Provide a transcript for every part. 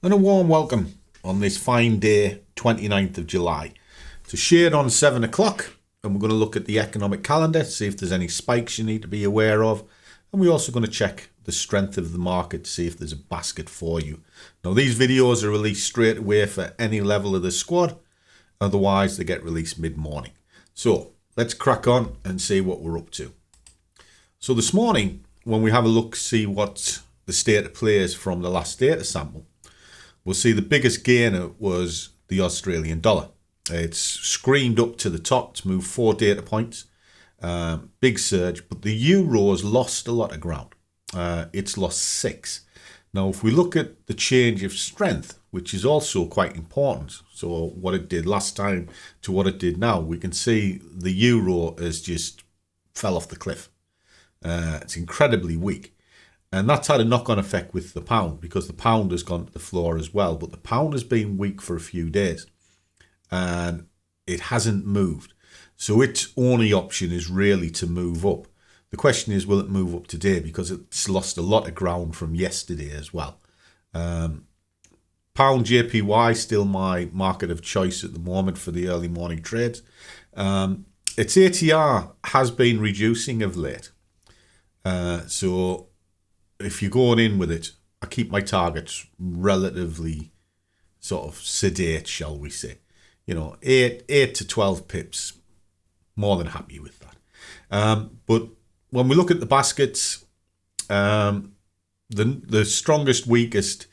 And a warm welcome on this fine day, 29th of July. It's a shade on 7 o'clock, and we're going to look at the economic calendar, see if there's any spikes you need to be aware of. And we're also going to check the strength of the market to see if there's a basket for you. Now, these videos are released straight away for any level of the squad. Otherwise, they get released mid-morning. So let's crack on and see what we're up to. So this morning, when we have a look, see what the state of play is from the last data sample, we'll see the biggest gainer was the Australian dollar. It's screamed up to the top. It's moved 4 data points. Big surge. But the euro has lost a lot of ground. It's lost 6. Now, if we look at the change of strength, which is also quite important, so what it did last time to what it did now, we can see the euro has just fell off the cliff. It's incredibly weak. And that's had a knock-on effect with the pound, because the pound has gone to the floor as well. But the pound has been weak for a few days and it hasn't moved. So its only option is really to move up. The question is, will it move up today? Because it's lost a lot of ground from yesterday as well. Pound JPY, still my market of choice at the moment for the early morning trades. Its ATR has been reducing of late. So if you're going in with it, I keep my targets relatively sort of sedate, shall we say. 8 to 12 pips, more than happy with that. But when we look at the baskets, the strongest, weakest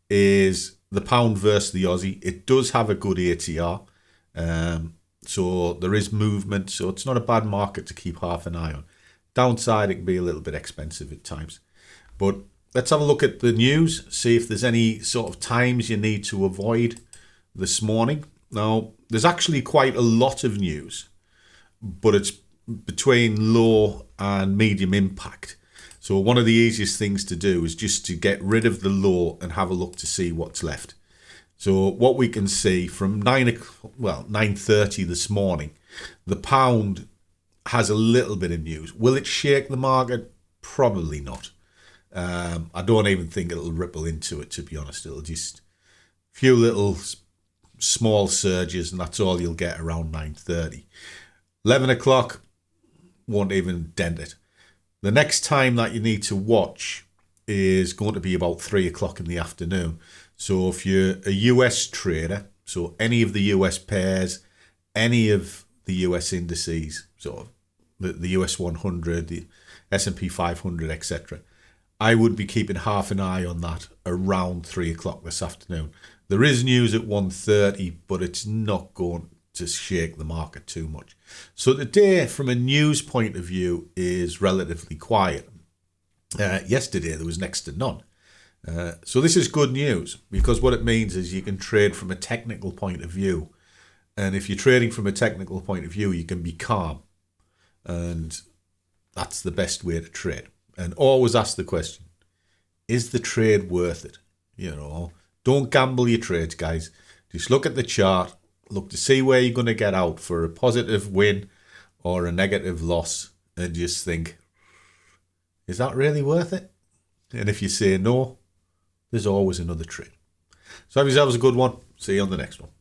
is the pound versus the Aussie. It does have a good ATR. So there is movement. So it's not a bad market to keep half an eye on. Downside, it can be a little bit expensive at times. But let's have a look at the news, see if there's any sort of times you need to avoid this morning. Now, there's actually quite a lot of news, but it's between low and medium impact. So one of the easiest things to do is just to get rid of the low and have a look to see what's left. So what we can see from 9:30 this morning, the pound has a little bit of news. Will it shake the market? Probably not. I don't even think it'll ripple into it, to be honest. It'll just a few little small surges, and that's all you'll get around 9:30. 11 o'clock won't even dent it. The next time that you need to watch is going to be about 3 o'clock in the afternoon. So if you're a US trader, so any of the US pairs, any of the US indices, sort of the US 100, the S&P 500, etc., I would be keeping half an eye on that around 3 o'clock this afternoon. There is news at 1:30, but it's not going to shake the market too much. So today, from a news point of view, is relatively quiet. Yesterday, there was next to none. So this is good news, because what it means is you can trade from a technical point of view. And if you're trading from a technical point of view, you can be calm. And that's the best way to trade. And always ask the question, is the trade worth it? Don't gamble your trades, guys. Just look at the chart, look to see where you're going to get out for a positive win or a negative loss, and just think, is that really worth it? And if you say no, there's always another trade. So have yourselves a good one. See you on the next one.